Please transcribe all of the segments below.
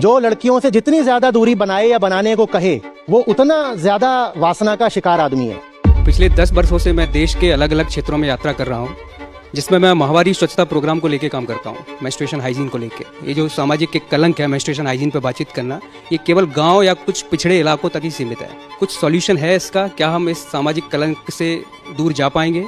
जो लड़कियों से जितनी ज्यादा दूरी बनाए या बनाने को कहे वो उतना ज्यादा वासना का शिकार आदमी है। पिछले 10 वर्षों से मैं देश के अलग अलग क्षेत्रों में यात्रा कर रहा हूँ, जिसमें मैं माहवारी स्वच्छता प्रोग्राम को लेकर काम करता हूँ, मेंस्ट्रुएशन हाइजीन को लेकर। ये जो सामाजिक एक कलंक है मेंस्ट्रुएशन हाइजीन पर बातचीत करना, ये केवल गांव या कुछ पिछड़े इलाकों तक ही सीमित है। कुछ सॉल्यूशन है इसका? क्या हम इस सामाजिक कलंक से दूर जा पाएंगे?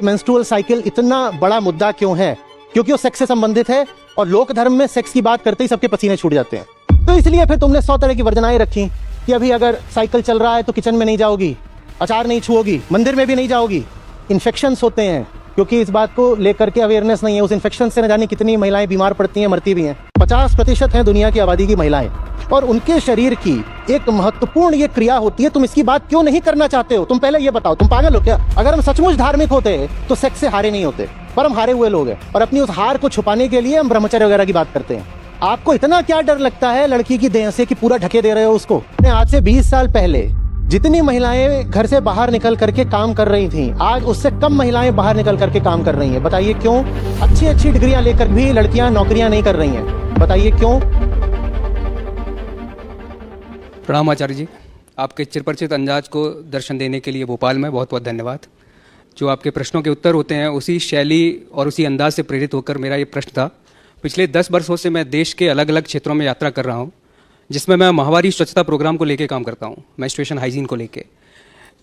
मेंस्ट्रुअल साइकिल इतना बड़ा मुद्दा क्यों है? क्योंकि वो सेक्स से संबंधित है और लोक धर्म में सेक्स की बात करते ही सबके पसीने छूट जाते हैं। तो इसलिए फिर तुमने 100 तरह की वर्जनाएं रखी कि अभी अगर साइकिल चल रहा है तो किचन में नहीं जाओगी, अचार नहीं छुओगी, मंदिर में भी नहीं जाओगी। इन्फेक्शंस होते हैं, क्योंकि इस बात को लेकर के अवेयरनेस नहीं है। उस इन्फेक्शन से न जाने कितनी महिलाएं बीमार पड़ती हैं, मरती भी हैं। 50% है दुनिया की आबादी की महिलाएं, और उनके शरीर की एक महत्वपूर्ण ये क्रिया होती है। तुम इसकी बात क्यों नहीं करना चाहते हो? तुम पहले ये बताओ, तुम पागल हो क्या? अगर हम सचमुच धार्मिक होते तो सेक्स से हारे नहीं होते, पर हम हारे हुए लोग हैं, और अपनी उस हार को छुपाने के लिए हम ब्रह्मचर्य वगैरह की बात करते हैं। आपको इतना क्या डर लगता है लड़की की देह से कि पूरा ढके दे रहे हो उसको? आज से 20 साल पहले जितनी महिलाएं घर से बाहर निकल करके काम कर रही थीं, आज उससे कम महिलाएं बाहर निकल करके काम कर रही हैं। बताइए क्यों? अच्छी अच्छी डिग्रियां लेकर भी लड़कियां नौकरियां नहीं कर रही हैं। बताइए क्यों? प्रणाम आचार्य जी, आपके चिरपरिचित अंदाज को दर्शन देने के लिए भोपाल में बहुत बहुत धन्यवाद। जो आपके प्रश्नों के उत्तर होते हैं उसी शैली और उसी अंदाज से प्रेरित होकर मेरा ये प्रश्न था। पिछले 10 वर्षों से मैं देश के अलग अलग क्षेत्रों में यात्रा कर रहा हूँ, जिसमें मैं माहवारी स्वच्छता प्रोग्राम को लेकर काम करता हूँ, मेंस्ट्रुएशन हाइजीन को लेकर,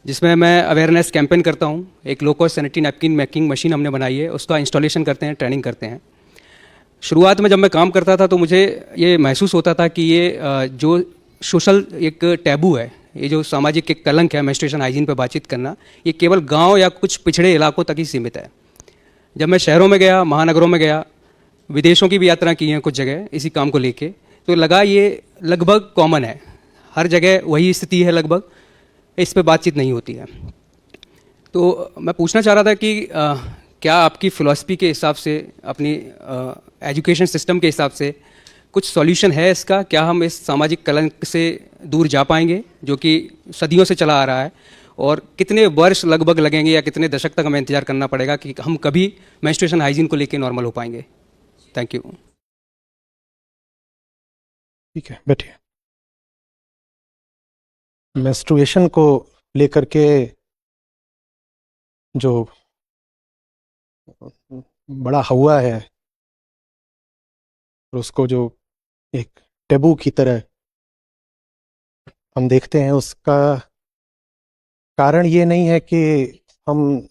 जिसमें मैं अवेयरनेस कैंपेन करता हूँ। एक low cost sanitary napkin making machine हमने बनाई है, उसका इंस्टॉलेशन करते हैं, ट्रेनिंग करते हैं। शुरुआत में जब मैं काम करता था तो मुझे ये महसूस होता था कि ये जो सोशल एक टैबू है, ये जो सामाजिक एक कलंक है मेंस्ट्रुएशन हाइजीन पर बातचीत करना, ये केवल गांव या कुछ पिछड़े इलाकों तक ही सीमित है। जब मैं शहरों में गया, महानगरों में गया, विदेशों की भी यात्रा की है कुछ जगह इसी काम को लेके, तो लगा ये लगभग कॉमन है, हर जगह वही स्थिति है लगभग, इस पे बातचीत नहीं होती है। तो मैं पूछना चाह रहा था कि क्या आपकी फ़िलॉसफी के हिसाब से, अपनी एजुकेशन सिस्टम के हिसाब से कुछ सॉल्यूशन है इसका? क्या हम इस सामाजिक कलंक से दूर जा पाएंगे जो कि सदियों से चला आ रहा है? और कितने वर्ष लगभग लगेंगे या कितने दशक तक हमें इंतजार करना पड़ेगा कि हम कभी मेंस्ट्रुएशन हाइजीन को लेकर नॉर्मल हो पाएंगे? Thank you. ठीक है, बैठिए। मेंस्ट्रुएशन को लेकर के जो बड़ा हवा है और उसको जो एक टैबू की तरह हम देखते हैं, उसका कारण ये नहीं है कि हम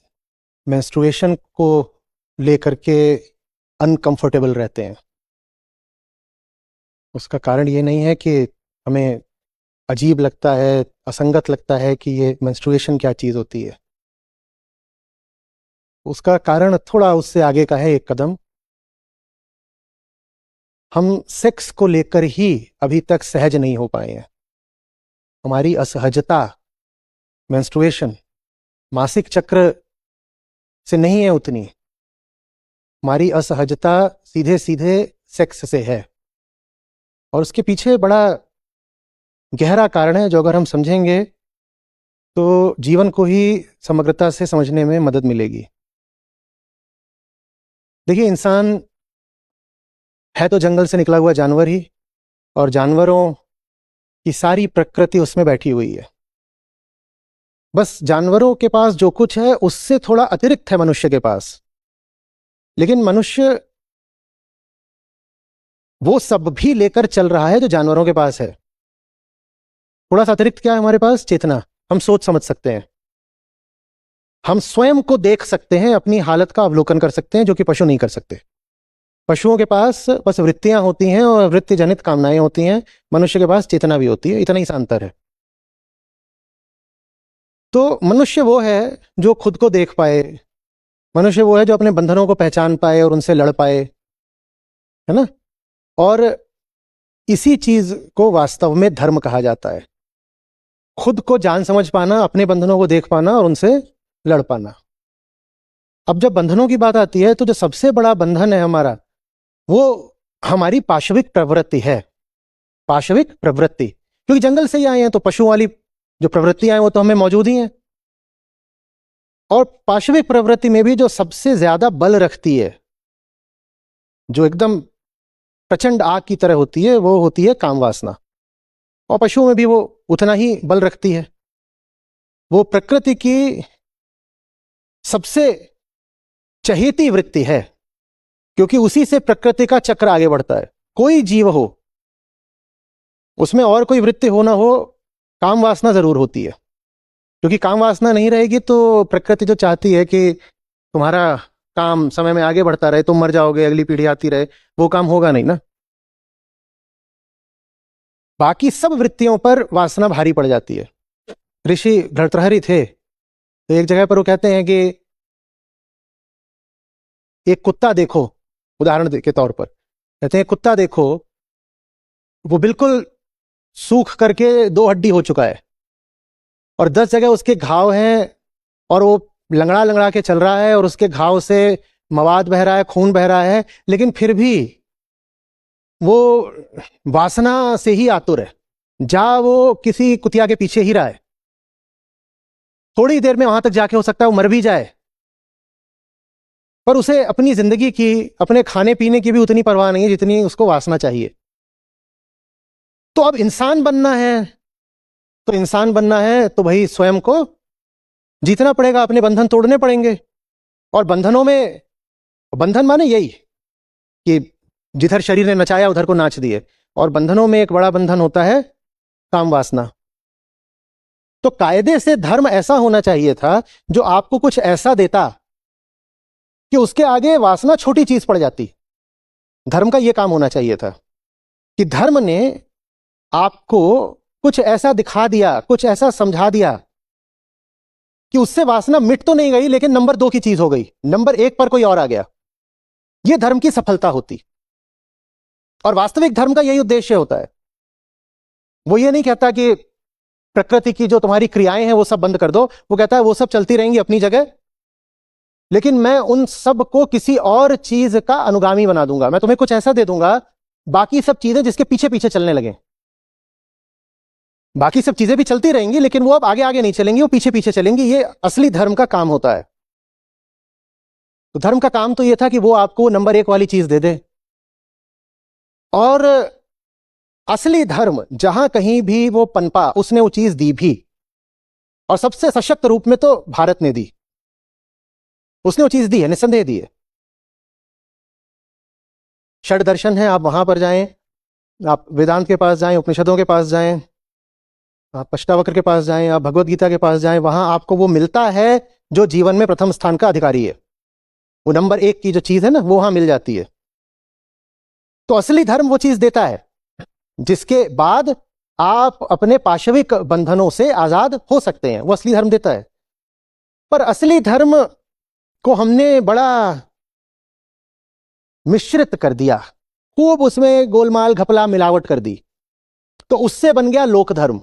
मेंस्ट्रुएशन को लेकर के अनकंफर्टेबल रहते हैं। उसका कारण ये नहीं है कि हमें अजीब लगता है, असंगत लगता है कि ये मेंस्ट्रुएशन क्या चीज़ होती है। उसका कारण थोड़ा उससे आगे का है, एक कदम। हम सेक्स को लेकर ही अभी तक सहज नहीं हो पाए हैं। हमारी असहजता मेंस्ट्रुएशन, मासिक चक्र से नहीं है उतनी। हमारी असहजता सीधे सीधे सेक्स से है, और उसके पीछे बड़ा गहरा कारण है जो अगर हम समझेंगे तो जीवन को ही समग्रता से समझने में मदद मिलेगी। देखिए, इंसान है तो जंगल से निकला हुआ जानवर ही, और जानवरों की सारी प्रकृति उसमें बैठी हुई है। बस जानवरों के पास जो कुछ है उससे थोड़ा अतिरिक्त है मनुष्य के पास। लेकिन मनुष्य वो सब भी लेकर चल रहा है जो जानवरों के पास है। थोड़ा सा अतिरिक्त क्या है हमारे पास? चेतना। हम सोच समझ सकते हैं, हम स्वयं को देख सकते हैं, अपनी हालत का अवलोकन कर सकते हैं, जो कि पशु नहीं कर सकते। पशुओं के पास बस वृत्तियां होती हैं और वृत्ति जनित कामनाएं होती हैं, मनुष्य के पास चेतना भी होती है। इतना ही सा अंतर है। तो मनुष्य वो है जो खुद को देख पाए, मनुष्य वो है जो अपने बंधनों को पहचान पाए और उनसे लड़ पाए, है ना? और इसी चीज को वास्तव में धर्म कहा जाता है। खुद को जान समझ पाना, अपने बंधनों को देख पाना और उनसे लड़ पाना। अब जब बंधनों की बात आती है तो जो सबसे बड़ा बंधन है हमारा, वो हमारी पाशविक प्रवृत्ति है। पाशविक प्रवृत्ति, क्योंकि जंगल से ही आए हैं तो पशु वाली जो प्रवृत्तियां हैं वो तो हमें मौजूद ही हैं। और पाशविक प्रवृत्ति में भी जो सबसे ज्यादा बल रखती है, जो एकदम प्रचंड आग की तरह होती है, वो होती है काम वासना। और पशुओं में भी वो उतना ही बल रखती है। वो प्रकृति की सबसे चहेती वृत्ति है, क्योंकि उसी से प्रकृति का चक्र आगे बढ़ता है। कोई जीव हो, उसमें और कोई वृत्ति हो ना हो, काम वासना जरूर होती है। क्योंकि काम वासना नहीं रहेगी तो प्रकृति जो चाहती है कि तुम्हारा काम समय में आगे बढ़ता रहे, तुम मर जाओगे, अगली पीढ़ी आती रहे, वो काम होगा नहीं ना। बाकी सब वृत्तियों पर वासना भारी पड़ जाती है। ऋषि भर्तृहरि थे, तो एक जगह पर वो कहते हैं कि एक कुत्ता देखो, उदाहरण के तौर पर कहते हैं कुत्ता देखो, वो बिल्कुल सूख करके 2 हड्डी हो चुका है और 10 जगह उसके घाव हैं और वो लंगड़ा लंगड़ा के चल रहा है और उसके घाव से मवाद बह रहा है, खून बह रहा है, लेकिन फिर भी वो वासना से ही आतुर है। वो किसी कुतिया के पीछे ही रहा है। थोड़ी देर में वहां तक जाके हो सकता है वो मर भी जाए, पर उसे अपनी जिंदगी की, अपने खाने पीने की भी उतनी परवाह नहीं है जितनी उसको वासना चाहिए। तो अब इंसान बनना है, तो भाई स्वयं को जीतना पड़ेगा, अपने बंधन तोड़ने पड़ेंगे। और बंधनों में, बंधन माने यही कि जिधर शरीर ने नचाया उधर को नाच दिए। और बंधनों में एक बड़ा बंधन होता है काम वासना। तो कायदे से धर्म ऐसा होना चाहिए था जो आपको कुछ ऐसा देता कि उसके आगे वासना छोटी चीज पड़ जाती। धर्म का यह काम होना चाहिए था कि धर्म ने आपको कुछ ऐसा दिखा दिया, कुछ ऐसा समझा दिया कि उससे वासना मिट तो नहीं गई, लेकिन नंबर 2 की चीज हो गई, नंबर 1 पर कोई और आ गया। यह धर्म की सफलता होती। और वास्तविक धर्म का यही उद्देश्य होता है। वो ये नहीं कहता कि प्रकृति की जो तुम्हारी क्रियाएं हैं वो सब बंद कर दो, वो कहता है वो सब चलती रहेंगी अपनी जगह, लेकिन मैं उन सब को किसी और चीज का अनुगामी बना दूंगा। मैं तुम्हें कुछ ऐसा दे दूंगा, बाकी सब चीजें जिसके पीछे पीछे चलने लगे। बाकी सब चीजें भी चलती रहेंगी, लेकिन वो अब आगे आगे नहीं चलेंगी, वो पीछे पीछे चलेंगी। ये असली धर्म का काम होता है। तो धर्म का काम तो ये था कि वो आपको नंबर 1 वाली चीज दे दे। और असली धर्म जहां कहीं भी वो पनपा, उसने वो चीज दी भी। और सबसे सशक्त रूप में तो भारत ने दी। उसने वो चीज दी है, निस्संदेह दी है। षड दर्शन है, आप वहां पर जाएं, आप वेदांत के पास जाएं, उपनिषदों के पास जाएं, आप अष्टावक्र के पास जाएं, आप भगवत गीता के पास जाएं, वहां आपको वो मिलता है जो जीवन में प्रथम स्थान का अधिकारी है। वो नंबर 1 की जो चीज है ना, वो वहां मिल जाती है। तो असली धर्म वो चीज देता है जिसके बाद आप अपने पाशविक बंधनों से आजाद हो सकते हैं। वो असली धर्म देता है। पर असली धर्म को हमने बड़ा मिश्रित कर दिया, खूब उसमें गोलमाल घपला मिलावट कर दी, तो उससे बन गया लोक धर्म।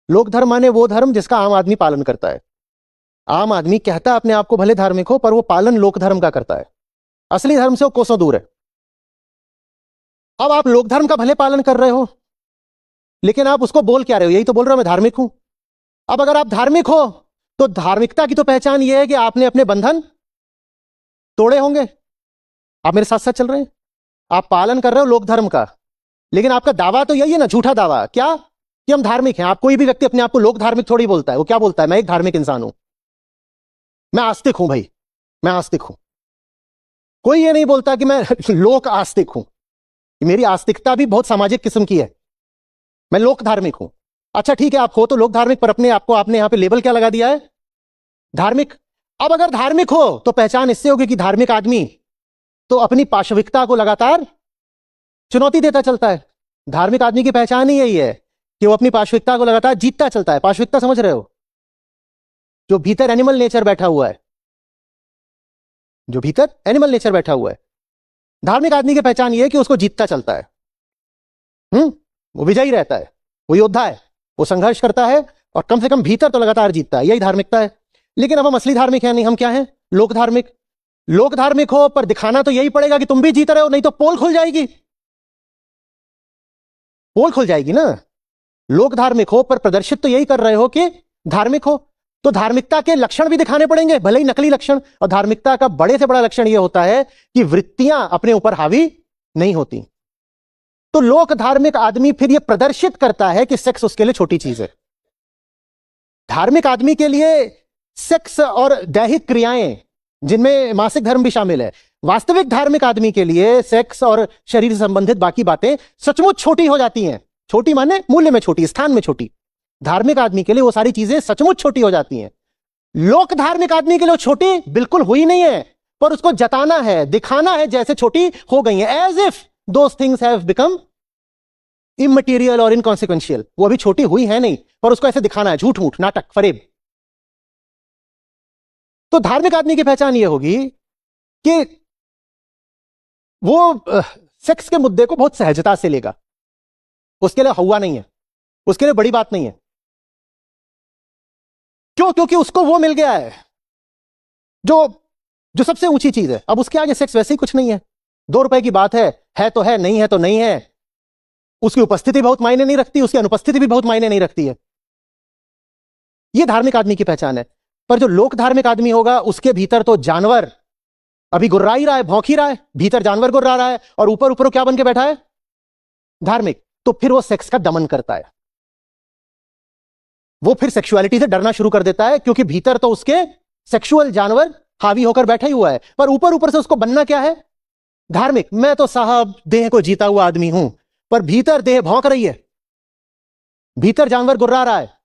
लोक धर्म माने वो धर्म जिसका आम आदमी पालन करता है। आम आदमी कहता है अपने आप को भले धार्मिक हो, पर वो पालन लोक धर्म का करता है। असली धर्म से वो कोसों दूर है। अब आप लोक धर्म का भले पालन कर रहे हो, लेकिन आप उसको बोल क्या रहे हो? यही तो बोल रहे हो मैं धार्मिक हूं। अब अगर आप धार्मिक हो तो धार्मिकता की तो पहचान यह है कि आपने अपने बंधन तोड़े होंगे। आप मेरे साथ साथ चल रहे हैं? आप पालन कर रहे हो लोक धर्म का, लेकिन आपका दावा तो यही है ना, झूठा दावा, क्या कि हम धार्मिक हैं। आप कोई भी व्यक्ति अपने आप को लोक धार्मिक थोड़ी बोलता है। वो क्या बोलता है? मैं एक धार्मिक इंसान हूं, मैं आस्तिक हूं। भाई मैं आस्तिक हूं। कोई ये नहीं बोलता कि मैं लोक आस्तिक हूं। मेरी आस्तिकता भी बहुत सामाजिक किस्म की है। मैं लोक धार्मिक हूं। अच्छा ठीक है, आप हो तो लोक धार्मिक, पर अपने आपको आपने यहां पे लेबल क्या लगा दिया है? धार्मिक। अब अगर धार्मिक हो तो पहचान इससे होगी कि धार्मिक आदमी तो अपनी पाशविकता को लगातार चुनौती देता चलता है। धार्मिक आदमी की पहचान ही यही है कि वो अपनी पाशविकता को लगातार जीतता चलता है। पाशविकता समझ रहे हो? जो भीतर एनिमल नेचर बैठा हुआ है, जो भीतर एनिमल नेचर बैठा हुआ है। धार्मिक आदमी की पहचान यह है कि उसको जीतता चलता है। वो विजयी रहता है, वो योद्धा है, वो संघर्ष करता है और कम से कम भीतर तो लगातार जीतता है। यही धार्मिकता है। लेकिन अब हम असली धार्मिक हैं नहीं, हम क्या हैं? लोक धार्मिक। लोक धार्मिक हो पर दिखाना तो यही पड़ेगा कि तुम भी जीत रहे हो, नहीं तो पोल खुल जाएगी। पोल खुल जाएगी ना। लोक धार्मिक हो पर प्रदर्शित तो यही कर रहे हो कि धार्मिक हो, तो धार्मिकता के लक्षण भी दिखाने पड़ेंगे, भले ही नकली लक्षण। और धार्मिकता का बड़े से बड़ा लक्षण यह होता है कि वृत्तियां अपने ऊपर हावी नहीं होती। तो लोक धार्मिक आदमी फिर यह प्रदर्शित करता है कि सेक्स उसके लिए छोटी चीज है। धार्मिक आदमी के लिए सेक्स और दैहिक क्रियाएं, जिनमें मासिक धर्म भी शामिल है, वास्तविक धार्मिक आदमी के लिए सेक्स और शरीर से संबंधित बाकी बातें सचमुच छोटी हो जाती हैं। छोटी माने मूल्य में छोटी, स्थान में छोटी। धार्मिक आदमी के लिए वो सारी चीजें सचमुच छोटी हो जाती हैं। लोक धार्मिक आदमी के लिए छोटी बिल्कुल हुई नहीं है, पर उसको जताना है, दिखाना है जैसे छोटी हो गई है, as if those things have become immaterial और इनकॉन्सिक्वेंशियल। वो अभी छोटी हुई है नहीं, पर उसको ऐसे दिखाना है, झूठ मूठ, नाटक, फरेब। तो धार्मिक आदमी की पहचान ये होगी कि वो सेक्स के मुद्दे को बहुत सहजता से लेगा। उसके लिए हुआ नहीं है, उसके लिए बड़ी बात नहीं है। क्यों? क्योंकि उसको वो मिल गया है जो जो सबसे ऊंची चीज है। अब उसके आगे सेक्स वैसे ही कुछ नहीं है। 2 रुपए की बात है तो है, नहीं है तो नहीं है। उसकी उपस्थिति बहुत मायने नहीं रखती, उसकी अनुपस्थिति भी बहुत मायने नहीं रखती है। यह धार्मिक आदमी की पहचान है। पर जो लोक धार्मिक आदमी होगा, उसके भीतर तो जानवर अभी गुर्रा ही रहा है, भौंक ही रहा है, भीतर जानवर गुर्रा रहा है, और ऊपर ऊपर क्या बन के बैठा है? धार्मिक। तो फिर वो सेक्स का दमन करता है। वो फिर सेक्सुअलिटी से डरना शुरू कर देता है, क्योंकि भीतर तो उसके सेक्सुअल जानवर हावी होकर बैठा ही हुआ है, पर ऊपर ऊपर से उसको बनना क्या है? धार्मिक। मैं तो साहब देह को जीता हुआ आदमी हूं, पर भीतर देह भौंक रही है, भीतर जानवर गुर्रा रहा है।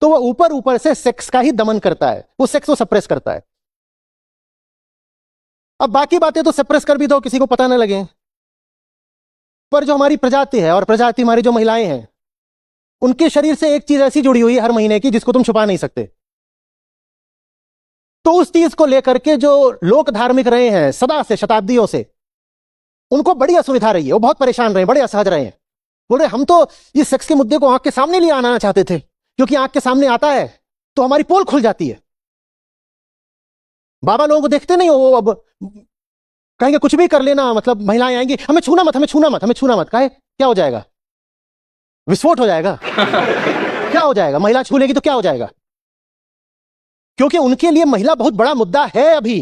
तो वो ऊपर ऊपर से सेक्स का ही दमन करता है, वो सेक्स को सप्रेस करता है। अब बाकी बातें तो सप्रेस कर भी दो, किसी को पता ना लगे, पर जो हमारी प्रजाति है, और प्रजाति हमारी जो महिलाएं हैं, उनके शरीर से एक चीज ऐसी जुड़ी हुई है हर महीने की, जिसको तुम छुपा नहीं सकते। तो उस चीज को लेकर के जो लोक धार्मिक रहे हैं सदा से, शताब्दियों से, उनको बड़ी असुविधा रही है। वो बहुत परेशान रहे, बड़े असहज रहे हैं। बोल रहे हम तो ये सेक्स के मुद्दे को आंख के सामने लिए आना चाहते थे, क्योंकि आंख के सामने आता है तो हमारी पोल खुल जाती है। बाबा लोगों को देखते नहीं हो, वो अब कहेंगे कुछ भी कर लेना, मतलब महिलाएं आएंगी, हमें छूना मत, हमें छूना मत, हमें छूना मत। कहे क्या हो जाएगा? विस्फोट हो जाएगा। क्या हो जाएगा? महिला छू लेगी तो क्या हो जाएगा? क्योंकि उनके लिए महिला बहुत बड़ा मुद्दा है अभी।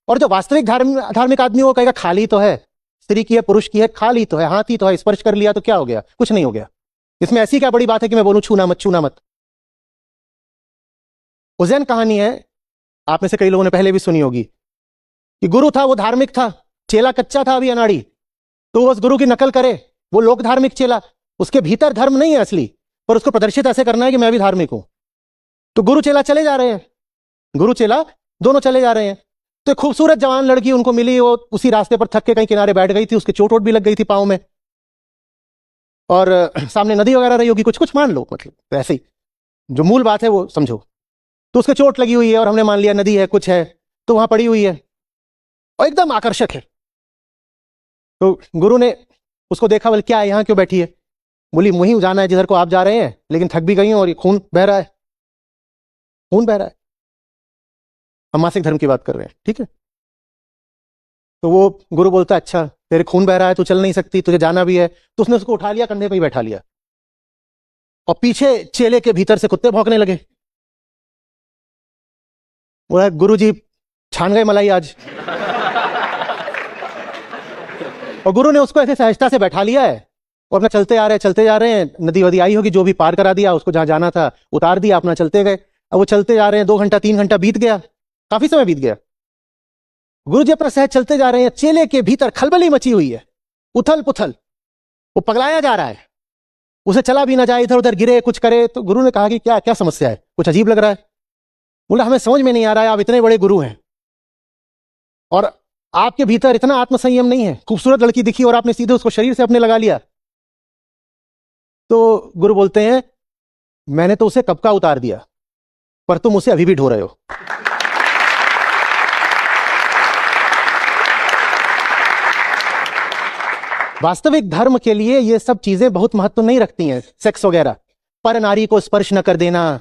और जो वास्तविक धार्मिक आदमी वो कहेगा खाली तो है, स्त्री की है, पुरुष की है, खाली तो है, हाथ ही तो है, स्पर्श कर लिया तो क्या हो गया? कुछ नहीं हो गया। इसमें ऐसी क्या बड़ी बात है कि मैं बोलूं छूना मत, छूना मत। उज्जैन कहानी है, आप में से कई लोगों ने पहले भी सुनी होगी, कि गुरु था, वो धार्मिक था, चेला कच्चा था अभी अनाड़ी, तो वो उस गुरु की नकल करे। वो लोक धार्मिक चेला, उसके भीतर धर्म नहीं है असली, पर उसको प्रदर्शित ऐसे करना है कि मैं भी धार्मिक हूं। तो गुरु चेला चले जा रहे हैं, गुरु चेला दोनों चले जा रहे हैं। तो एक खूबसूरत जवान लड़की उनको मिली, वो उसी रास्ते पर थक के कहीं किनारे बैठ गई थी, उसके चोट वोट भी लग गई थी पाँव में, और सामने नदी वगैरह रही होगी, कुछ कुछ मान लो, मतलब ऐसे ही जो मूल बात है वो समझो। तो उसके चोट लगी हुई है, और हमने मान लिया नदी है, कुछ है, तो वहां पड़ी हुई है और एकदम आकर्षक है। तो गुरु ने उसको देखा, बोले क्या है, यहां क्यों बैठी है? बोली वहीं जाना है जिधर को आप जा रहे हैं, लेकिन थक भी गई हूं और ये खून बह रहा है, खून बह रहा है। हम मासिक धर्म की बात कर रहे हैं, ठीक है? तो वो गुरु बोलता अच्छा तेरे खून बह रहा है, तू चल नहीं सकती, तुझे जाना भी है। तो उसने उसको उठा लिया, कंधे पे ही बैठा लिया, और पीछे चेले के भीतर से कुत्ते भौंकने लगे। बोला गुरु जी छान गए मलाई आज। और गुरु ने उसको ऐसे सहजता से बैठा लिया है, और अपना चलते आ रहे हैं। नदी वदी आई होगी, जो भी पार करा दिया, उसको जहां जाना था उतार दिया, अपना चलते गए। अब वो चलते जा रहे हैं, 2 घंटा 3 घंटा बीत गया, काफी समय बीत गया। गुरु जी अपना सहज चलते जा रहे हैं, चेले के भीतर खलबली मची हुई है, उथल पुथल, वो पगलाया जा रहा है, उसे चला भी ना जाए, इधर उधर गिरे, कुछ करे। तो गुरु ने कहा कि क्या क्या समस्या है, कुछ अजीब लग रहा है। बोला हमें समझ में नहीं आ रहा है, आप इतने बड़े गुरु हैं और आपके भीतर इतना आत्मसंयम नहीं है। खूबसूरत लड़की दिखी और आपने सीधे उसको शरीर से अपने लगा लिया। तो गुरु बोलते हैं मैंने तो उसे कब का उतार दिया, पर तुम उसे अभी भी ढो रहे हो। वास्तविक धर्म के लिए ये सब चीजें बहुत महत्व नहीं रखती हैं, सेक्स वगैरह। पर नारी को स्पर्श न कर देना,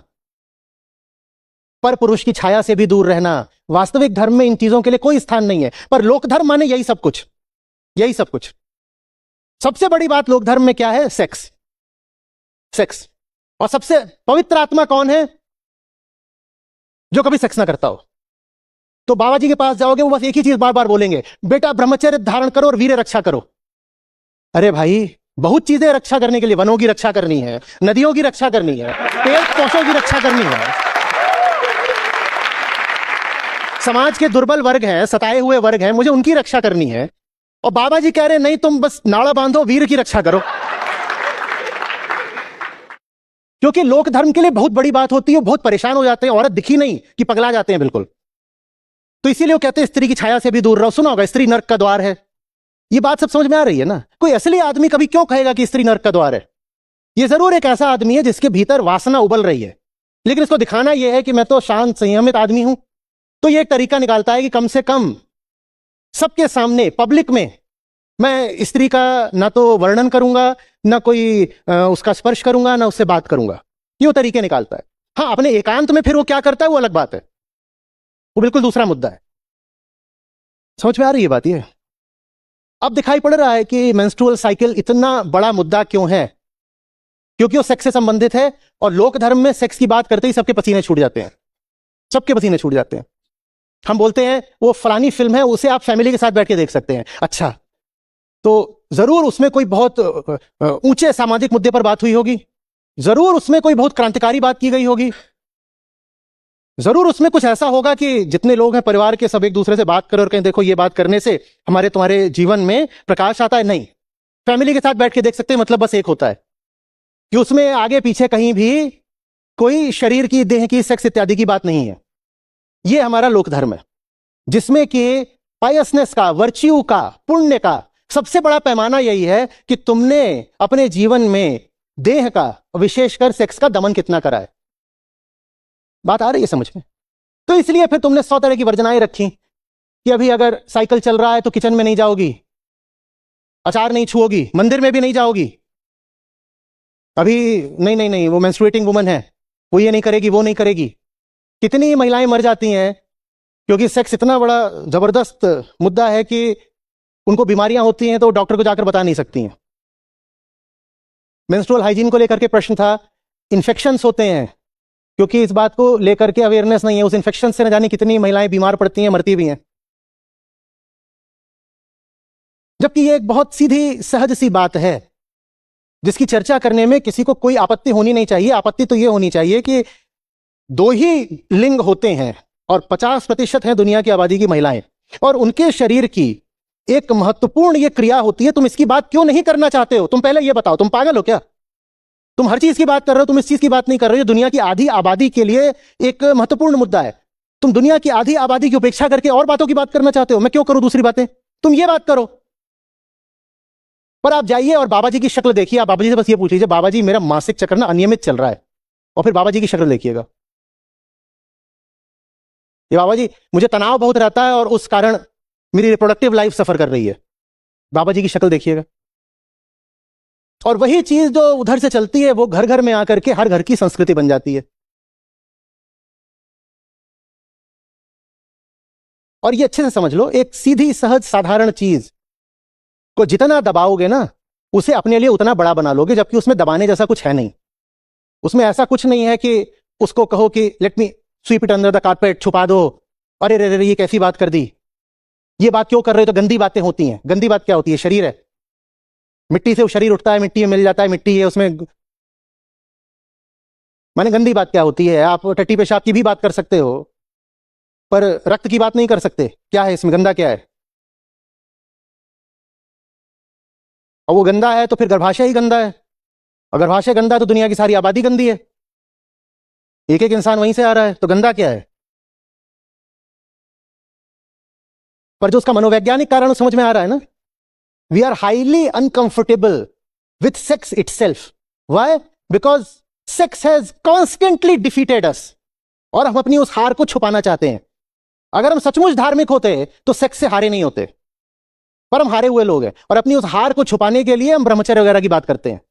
पर पुरुष की छाया से भी दूर रहना, वास्तविक धर्म में इन चीजों के लिए कोई स्थान नहीं है। पर लोक धर्म माने यही सब कुछ, यही सब कुछ। सबसे बड़ी बात लोक धर्म में क्या है? Sex, sex. और सबसे पवित्र आत्मा कौन है? जो कभी सेक्स ना करता हो। तो बाबा जी के पास जाओगे, वो बस एक ही चीज बार बार बोलेंगे, बेटा ब्रह्मचर्य धारण करो और वीर्य रक्षा करो। अरे भाई बहुत चीजें रक्षा करने के लिए, वनों की रक्षा करनी है, नदियों की रक्षा करनी है, पेड़ पौधों की रक्षा करनी है। समाज के दुर्बल वर्ग हैं, सताए हुए वर्ग हैं, मुझे उनकी रक्षा करनी है। और बाबा जी कह रहे हैं नहीं, तुम बस नाड़ा बांधो, वीर की रक्षा करो। क्योंकि लोक धर्म के लिए बहुत बड़ी बात होती है, बहुत परेशान हो जाते हैं, औरत दिखी नहीं कि पगला जाते हैं बिल्कुल। तो इसीलिए वो कहते हैं स्त्री की छाया से भी दूर रहो। सुना होगा स्त्री नर्क का द्वार है, ये बात सब समझ में आ रही है ना। कोई असली आदमी कभी क्यों कहेगा कि स्त्री नर्क का द्वार है? ये जरूर एक ऐसा आदमी है जिसके भीतर वासना उबल रही है, लेकिन इसको दिखाना यह है कि मैं तो शांत संयमित आदमी हूं। तो ये एक तरीका निकालता है कि कम से कम सबके सामने पब्लिक में मैं स्त्री का ना तो वर्णन करूंगा, ना कोई उसका स्पर्श करूंगा, ना उससे बात करूंगा। ये वो तरीके निकालता है। हाँ, अपने एकांत में फिर वो क्या करता है वो अलग बात है, वो बिल्कुल दूसरा मुद्दा है। समझ में आ रही है बात? ये अब दिखाई पड़ रहा है कि मेंस्ट्रुअल साइकिल इतना बड़ा मुद्दा क्यों है, क्योंकि वो सेक्स से संबंधित है। और लोक धर्म में सेक्स की बात करते ही सबके पसीने छूट जाते हैं, सबके पसीने छूट जाते हैं। हम बोलते हैं वो फलानी फिल्म है, उसे आप फैमिली के साथ बैठ के देख सकते हैं। अच्छा, तो जरूर उसमें कोई बहुत ऊंचे सामाजिक मुद्दे पर बात हुई होगी, जरूर उसमें कोई बहुत क्रांतिकारी बात की गई होगी, जरूर उसमें कुछ ऐसा होगा कि जितने लोग हैं परिवार के सब एक दूसरे से बात करें और कहें देखो ये बात करने से हमारे तुम्हारे जीवन में प्रकाश आता है। नहीं, फैमिली के साथ बैठ के देख सकते हैं। मतलब बस एक होता है कि उसमें आगे पीछे कहीं भी कोई शरीर की, देह की, सेक्स इत्यादि की बात नहीं है। ये हमारा लोक धर्म है, जिसमें कि पायसनेस का, वर्च्यू का, पुण्य का सबसे बड़ा पैमाना यही है कि तुमने अपने जीवन में देह का, विशेषकर सेक्स का दमन कितना करा है। बात आ रही है समझ में? तो इसलिए फिर तुमने 100 तरह की वर्जनाएं रखी कि अभी अगर साइकिल चल रहा है तो किचन में नहीं जाओगी, अचार नहीं छुओगी, मंदिर में भी नहीं जाओगी, अभी नहीं नहीं नहीं वो मेंस्ट्रुएटिंग वुमन है, वो ये नहीं करेगी, वो नहीं करेगी। कितनी महिलाएं मर जाती हैं क्योंकि सेक्स इतना बड़ा जबरदस्त मुद्दा है कि उनको बीमारियां होती हैं तो डॉक्टर को जाकर बता नहीं सकती हैं। मेंस्ट्रुअल हाइजीन को लेकर के प्रश्न था, इन्फेक्शंस होते हैं, क्योंकि इस बात को लेकर के अवेयरनेस नहीं है। उस इन्फेक्शन से न जाने कितनी महिलाएं बीमार पड़ती हैं, मरती भी हैं। जबकि ये एक बहुत सीधी सहज सी बात है जिसकी चर्चा करने में किसी को कोई आपत्ति होनी नहीं चाहिए। आपत्ति तो ये होनी चाहिए कि दो ही लिंग होते हैं और 50% है दुनिया की आबादी की महिलाएं, और उनके शरीर की एक महत्वपूर्ण ये क्रिया होती है। तुम इसकी बात क्यों नहीं करना चाहते हो? तुम पहले ये बताओ, तुम पागल हो क्या? तुम हर चीज की बात कर रहे हो, तुम इस चीज की बात नहीं कर रहे हो। दुनिया की आधी आबादी के लिए एक महत्वपूर्ण मुद्दा है। तुम दुनिया की आधी आबादी की उपेक्षा करके और बातों की बात करना चाहते हो। मैं क्यों करूं दूसरी बातें? तुम ये बात करो। पर आप जाइए और बाबा जी की शक्ल देखिए। आप बाबा जी से बस ये पूछ लीजिए, बाबा जी मेरा मासिक चक्र ना अनियमित चल रहा है, और फिर बाबा जी की शक्ल देखिएगा। ये बाबा जी मुझे तनाव बहुत रहता है और उस कारण मेरी रिप्रोडक्टिव लाइफ सफर कर रही है। बाबा जी की शक्ल देखिएगा। और वही चीज जो उधर से चलती है वो घर घर में आकर के हर घर की संस्कृति बन जाती है। और ये अच्छे से समझ लो, एक सीधी सहज साधारण चीज को जितना दबाओगे ना, उसे अपने लिए उतना बड़ा बना लोगे, जबकि उसमें दबाने जैसा कुछ है नहीं। उसमें ऐसा कुछ नहीं है कि उसको कहो कि let me sweep it under the carpet, छुपा दो, अरे रे रे ये कैसी बात कर दी, ये बात क्यों कर रहे हो? तो गंदी बातें होती हैं। गंदी बात क्या होती है? शरीर है, मिट्टी से वो शरीर उठता है, मिट्टी में मिल जाता है, मिट्टी है उसमें। माने गंदी बात क्या होती है? आप टट्टी पेशाब की भी बात कर सकते हो, पर रक्त की बात नहीं कर सकते। क्या है इसमें? गंदा क्या है? और वो गंदा है तो फिर गर्भाशय ही गंदा है। और गर्भाशय गंदा है तो दुनिया की सारी आबादी गंदी है। एक एक इंसान वहीं से आ रहा है, तो गंदा क्या है? पर जो उसका मनोवैज्ञानिक कारण समझ में आ रहा है ना, we are highly uncomfortable with sex itself. Why? Because sex has constantly defeated us, और हम अपनी उस हार को छुपाना चाहते हैं। अगर हम सचमुच धार्मिक होते तो सेक्स से हारे नहीं होते, पर हम हारे हुए लोग हैं, और अपनी उस हार को छुपाने के लिए हम ब्रह्मचर्य वगैरह की बात करते हैं।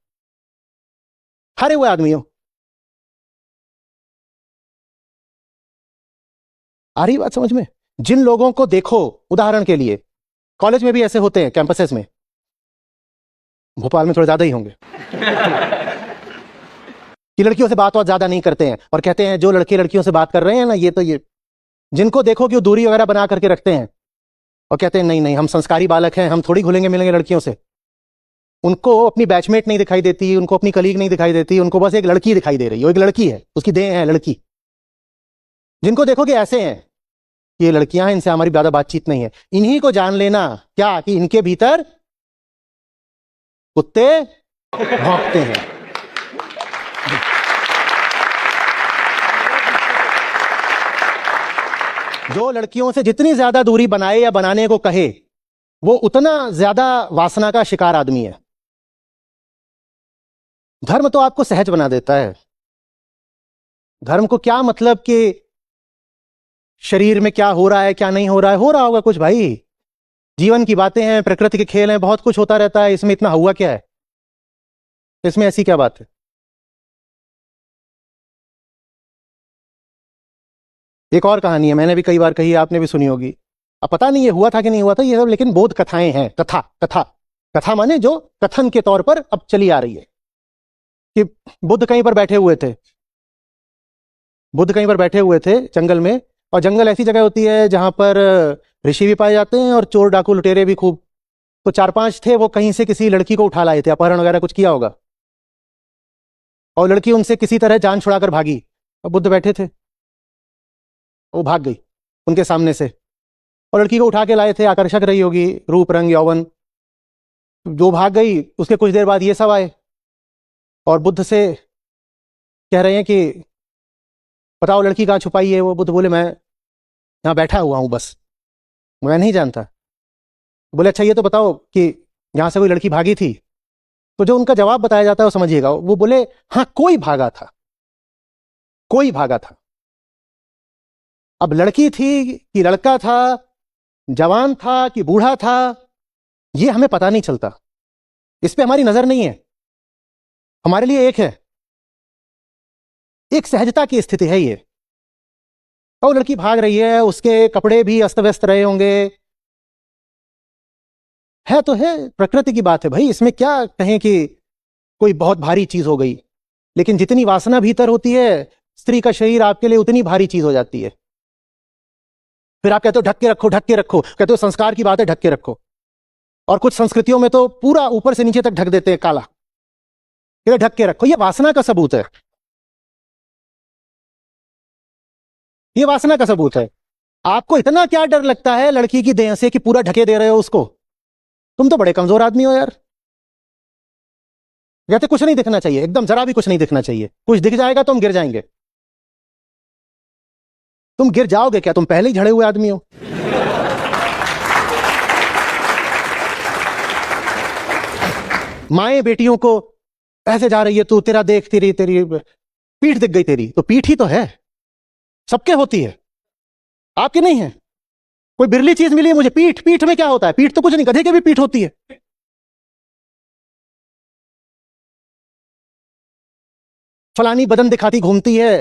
हारे हुए आदमी हो। आ रही बात समझ में? जिन लोगों को देखो, उदाहरण के लिए कॉलेज में भी ऐसे होते हैं, कैंपसेस में, भोपाल में थोड़े ज्यादा ही होंगे कि लड़कियों से बात ज्यादा नहीं करते हैं, और कहते हैं जो लड़के लड़कियों से बात कर रहे हैं ना, ये तो ये जिनको देखो कि वो दूरी वगैरह बना करके रखते हैं, और कहते हैं नहीं नहीं हम संस्कारी बालक हैं, हम थोड़ी घुलेंगे मिलेंगे लड़कियों से। उनको अपनी बैचमेट नहीं दिखाई देती, उनको अपनी कलीग नहीं दिखाई देती, उनको बस एक लड़की दिखाई दे रही है, वो एक लड़की है, उसकी देह है लड़की। जिनको देखोगे ऐसे हैं, ये लड़कियां हैं, इनसे हमारी ज्यादा बातचीत नहीं है। इन्हीं को जान लेना क्या कि इनके भीतर कुत्ते भौंकते हैं। जो लड़कियों से जितनी ज्यादा दूरी बनाए या बनाने को कहे, वो उतना ज्यादा वासना का शिकार आदमी है। धर्म तो आपको सहज बना देता है। धर्म को क्या मतलब कि शरीर में क्या हो रहा है क्या नहीं हो रहा है, हो रहा होगा कुछ भाई। जीवन की बातें हैं, प्रकृति के खेल हैं, बहुत कुछ होता रहता है, इसमें इतना हुआ क्या है, इसमें ऐसी क्या बात है। एक और कहानी है, मैंने भी कई बार कही, आपने भी सुनी होगी। अब पता नहीं ये हुआ था कि नहीं हुआ था ये सब, लेकिन बोध कथाएं हैं। कथा कथा कथा माने जो कथन के तौर पर अब चली आ रही है कि बुद्ध कहीं पर बैठे हुए थे। बुद्ध कहीं पर बैठे हुए थे जंगल में, और जंगल ऐसी जगह होती है जहां पर ऋषि भी पाए जाते हैं और चोर डाकू लुटेरे भी खूब। तो 4-5 थे, वो कहीं से किसी लड़की को उठा लाए थे, अपहरण वगैरह कुछ किया होगा, और लड़की उनसे किसी तरह जान छुड़ाकर भागी। और बुद्ध बैठे थे, वो भाग गई उनके सामने से, और लड़की को उठा के लाए थे, आकर्षक रही होगी, रूप रंग यौवन। जो भाग गई, उसके कुछ देर बाद ये सब आए और बुद्ध से कह रहे हैं कि बताओ लड़की कहाँ छुपाई है। वो बुद्ध बोले मैं यहाँ बैठा हुआ हूँ बस, मैं नहीं जानता। बोले अच्छा ये तो बताओ कि यहाँ से कोई लड़की भागी थी। तो जो उनका जवाब बताया जाता है वो समझिएगा। वो बोले हाँ कोई भागा था, कोई भागा था। अब लड़की थी कि लड़का था, जवान था कि बूढ़ा था, ये हमें पता नहीं चलता, इस पे हमारी नजर नहीं है। हमारे लिए एक है, एक सहजता की स्थिति है ये। और लड़की भाग रही है, उसके कपड़े भी अस्त व्यस्त रहे होंगे, है तो है, प्रकृति की बात है भाई, इसमें क्या कहें कि कोई बहुत भारी चीज हो गई। लेकिन जितनी वासना भीतर होती है, स्त्री का शरीर आपके लिए उतनी भारी चीज हो जाती है। फिर आप कहते हो ढक के रखो, ढक के रखो, कहते हो संस्कार की बात है, ढक के रखो। और कुछ संस्कृतियों में तो पूरा ऊपर से नीचे तक ढक देते हैं काला, कहते ढक के रखो। ये वासना का सबूत है, ये वासना का सबूत है। आपको इतना क्या डर लगता है लड़की की देह से कि पूरा ढके दे रहे हो उसको? तुम तो बड़े कमजोर आदमी हो यार। कहते कुछ नहीं दिखना चाहिए, एकदम जरा भी कुछ नहीं दिखना चाहिए, कुछ दिख जाएगा तो हम गिर जाएंगे। तुम गिर जाओगे क्या, तुम पहले ही झड़े हुए आदमी हो। माएं बेटियों को ऐसे जा रही है, तू तेरा देख, तेरी तेरी पीठ दिख गई तेरी, तो पीठ ही तो है, सबके होती है, आपके नहीं है। कोई बिरली चीज मिली है मुझे, पीठ, पीठ में क्या होता है? पीठ तो कुछ नहीं, गधे की भी पीठ होती है। फलानी बदन दिखाती घूमती है,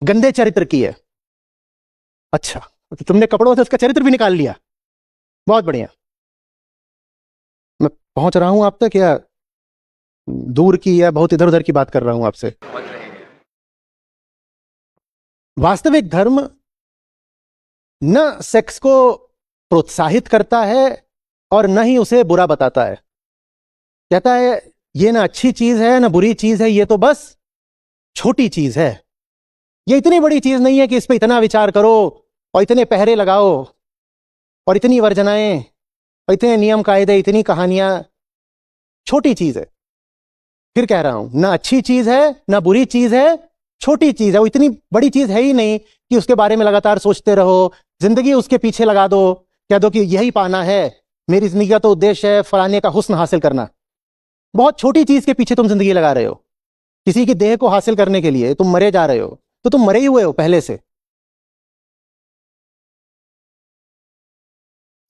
गंदे चरित्र की है। अच्छा, तो तुमने कपड़ों से उसका चरित्र भी निकाल लिया, बहुत बढ़िया। मैं पहुंच रहा हूं आप तक या दूर की या बहुत इधर उधर की बात कर रहा हूं आपसे? वास्तविक धर्म न सेक्स को प्रोत्साहित करता है और न ही उसे बुरा बताता है। कहता है ये ना अच्छी चीज है ना बुरी चीज है, ये तो बस छोटी चीज है, ये इतनी बड़ी चीज नहीं है कि इस पे इतना विचार करो और इतने पहरे लगाओ और इतनी वर्जनाएं और इतने नियम कायदे, इतनी कहानियां। छोटी चीज है। फिर कह रहा हूं, ना अच्छी चीज है ना बुरी चीज है, छोटी चीज है। वो इतनी बड़ी चीज है ही नहीं कि उसके बारे में लगातार सोचते रहो, जिंदगी उसके पीछे लगा दो, कह दो कि यही पाना है, मेरी जिंदगी का तो उद्देश्य है फलाने का हुस्न हासिल करना। बहुत छोटी चीज के पीछे तुम जिंदगी लगा रहे हो। किसी की देह को हासिल करने के लिए तुम मरे जा रहे हो, तो तुम मरे ही हुए हो पहले से।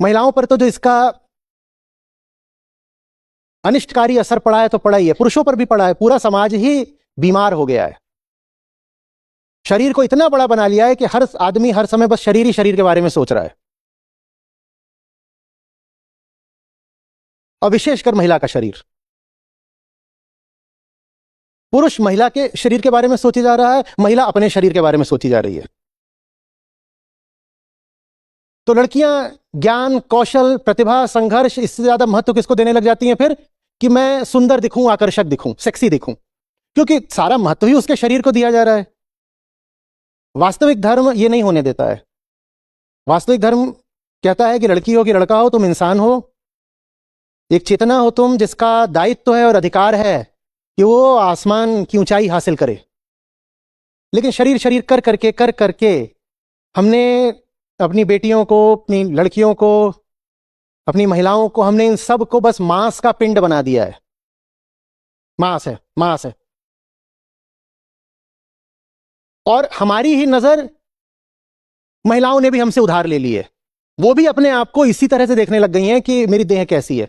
महिलाओं पर तो जो इसका अनिष्टकारी असर पड़ा है तो पड़ा ही है, पुरुषों पर भी पड़ा है। पूरा समाज ही बीमार हो गया है। शरीर को इतना बड़ा बना लिया है कि हर आदमी हर समय बस शरीर ही शरीर के बारे में सोच रहा है, और विशेषकर महिला का शरीर। पुरुष महिला के शरीर के बारे में सोची जा रहा है, महिला अपने शरीर के बारे में सोची जा रही है। तो लड़कियां ज्ञान, कौशल, प्रतिभा, संघर्ष, इससे ज्यादा महत्व किसको देने लग जाती हैं फिर? कि मैं सुंदर दिखूं, आकर्षक दिखूं, सेक्सी दिखूं, क्योंकि सारा महत्व ही उसके शरीर को दिया जा रहा है। वास्तविक धर्म ये नहीं होने देता है। वास्तविक धर्म कहता है कि लड़की हो कि लड़का हो, तुम इंसान हो, एक चेतना हो तुम, जिसका दायित्व है और अधिकार है कि वो आसमान की ऊंचाई हासिल करे। लेकिन शरीर शरीर कर करके हमने अपनी बेटियों को, अपनी लड़कियों को, अपनी महिलाओं को, हमने इन सब को बस मांस का पिंड बना दिया है। मांस है, मांस है। और हमारी ही नजर महिलाओं ने भी हमसे उधार ले ली है। वो भी अपने आप को इसी तरह से देखने लग गई हैं कि मेरी देह कैसी है।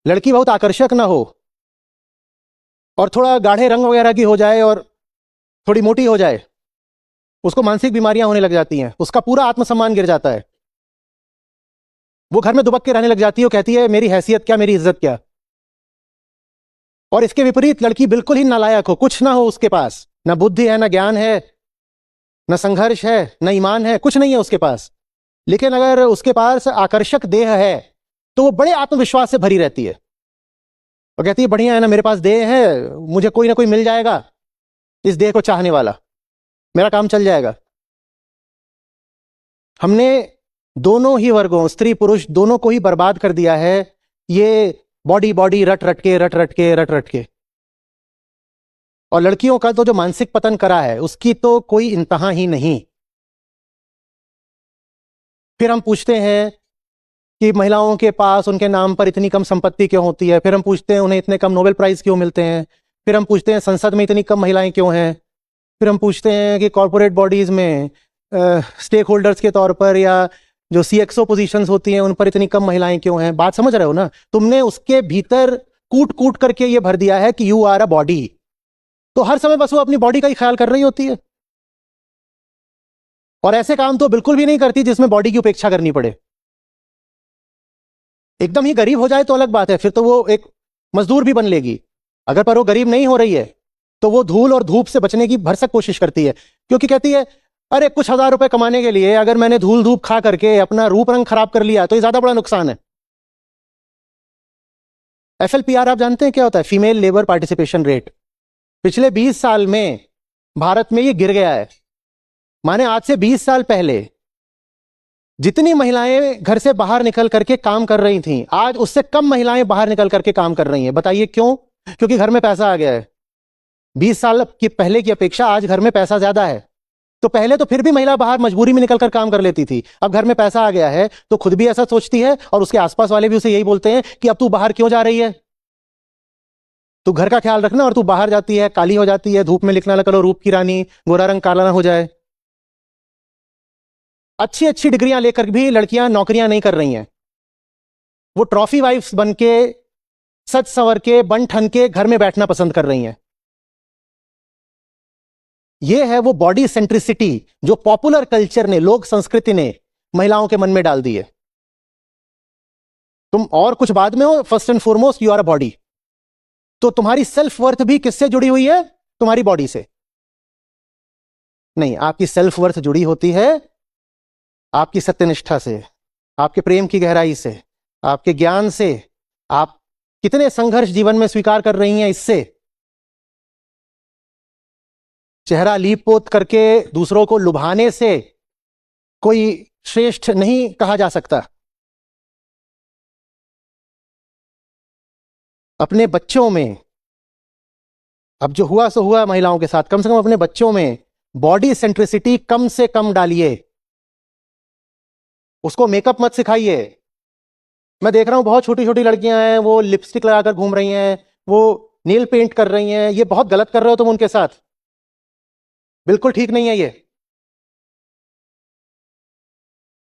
लड़की बहुत आकर्षक ना हो और थोड़ा गाढ़े रंग वगैरह की हो जाए और थोड़ी मोटी हो जाए, उसको मानसिक बीमारियां होने लग जाती हैं, उसका पूरा आत्मसम्मान गिर जाता है। वो घर में दुबक के रहने लग जाती है, वो कहती है मेरी हैसियत क्या, मेरी इज्जत क्या। और इसके विपरीत लड़की बिल्कुल ही नालायक हो, कुछ ना हो उसके पास, ना बुद्धि है, ना ज्ञान है, ना संघर्ष है, ना ईमान है, कुछ नहीं है उसके पास। लेकिन अगर उसके पास आकर्षक देह है तो वो बड़े आत्मविश्वास से भरी रहती है और कहती है बढ़िया है ना, मेरे पास देह है, मुझे कोई ना कोई मिल जाएगा इस देह को चाहने वाला, मेरा काम चल जाएगा। हमने दोनों ही वर्गों, स्त्री पुरुष दोनों को ही बर्बाद कर दिया है ये बॉडी बॉडी रट रट के रट रट के रट रट के। और लड़कियों का तो जो मानसिक पतन करा है उसकी तो कोई इंतहा ही नहीं। फिर हम पूछते हैं कि महिलाओं के पास उनके नाम पर इतनी कम संपत्ति क्यों होती है, फिर हम पूछते हैं उन्हें इतने कम नोबेल प्राइज क्यों मिलते हैं, फिर हम पूछते हैं संसद में इतनी कम महिलाएं क्यों हैं, फिर हम पूछते हैं कि कॉरपोरेट बॉडीज में स्टेक होल्डर्स के तौर पर या जो सीएक्सओ पोजीशंस होती हैं उन पर इतनी कम महिलाएं क्यों हैं। बात समझ रहे हो ना? तुमने उसके भीतर कूट कूट करके ये भर दिया है कि यू आर अ बॉडी, तो हर समय बस वो अपनी बॉडी का ही ख्याल कर रही होती है। और ऐसे काम तो बिल्कुल भी नहीं करती जिसमें बॉडी की उपेक्षा करनी पड़े। एकदम ही गरीब हो जाए तो अलग बात है, फिर तो वो एक मजदूर भी बन लेगी। अगर पर वो गरीब नहीं हो रही है तो वो धूल और धूप से बचने की भरसक कोशिश करती है, क्योंकि कहती है अरे कुछ हजार रुपए कमाने के लिए अगर मैंने धूल धूप खा करके अपना रूप रंग खराब कर लिया तो ये ज्यादा बड़ा नुकसान है। एफएलपीआर आप जानते हैं क्या होता है? Female labour participation rate. पिछले 20 साल में भारत में ये गिर गया है। माने आज से 20 साल पहले जितनी महिलाएं घर से बाहर निकल करके काम कर रही थीं, आज उससे कम महिलाएं बाहर निकल करके काम कर रही हैं। बताइए क्यों? क्योंकि घर में पैसा आ गया है। 20 साल की पहले की अपेक्षा आज घर में पैसा ज्यादा है। तो पहले तो फिर भी महिला बाहर मजबूरी में निकलकर काम कर लेती थी, अब घर में पैसा आ गया है तो खुद भी ऐसा सोचती है और उसके आसपास वाले भी उसे यही बोलते हैं कि अब तू बाहर क्यों जा रही है, तू घर का ख्याल रखना और तू बाहर जाती है, काली हो जाती है, धूप में लिखना लगा लो रूप की रानी, गोरा रंग काला ना हो जाए। अच्छी अच्छी डिग्रियां लेकर भी लड़कियां नौकरियां नहीं कर रही हैं, वो ट्रॉफी वाइफ्स बन के सज संवर के बन ठन के घर में बैठना पसंद कर रही हैं। यह है वो बॉडी सेंट्रिसिटी जो पॉपुलर कल्चर ने, लोक संस्कृति ने महिलाओं के मन में डाल दी है। तुम और कुछ बाद में हो, first and foremost you are a body. तो तुम्हारी सेल्फ वर्थ भी किससे जुड़ी हुई है? तुम्हारी बॉडी से नहीं, आपकी सेल्फ वर्थ जुड़ी होती है आपकी सत्यनिष्ठा से, आपके प्रेम की गहराई से, आपके ज्ञान से, आप कितने संघर्ष जीवन में स्वीकार कर रही हैं इससे। चेहरा लीप पोत करके दूसरों को लुभाने से कोई श्रेष्ठ नहीं कहा जा सकता। अपने बच्चों में, अब जो हुआ सो हुआ महिलाओं के साथ, कम से कम अपने बच्चों में बॉडी सेंट्रिसिटी कम से कम डालिए। उसको मेकअप मत सिखाइए। मैं देख रहा हूं बहुत छोटी छोटी लड़कियां हैं, वो लिपस्टिक लगाकर घूम रही हैं, वो नील पेंट कर रही हैं। ये बहुत गलत कर रहे हो तुम उनके साथ, बिल्कुल ठीक नहीं है ये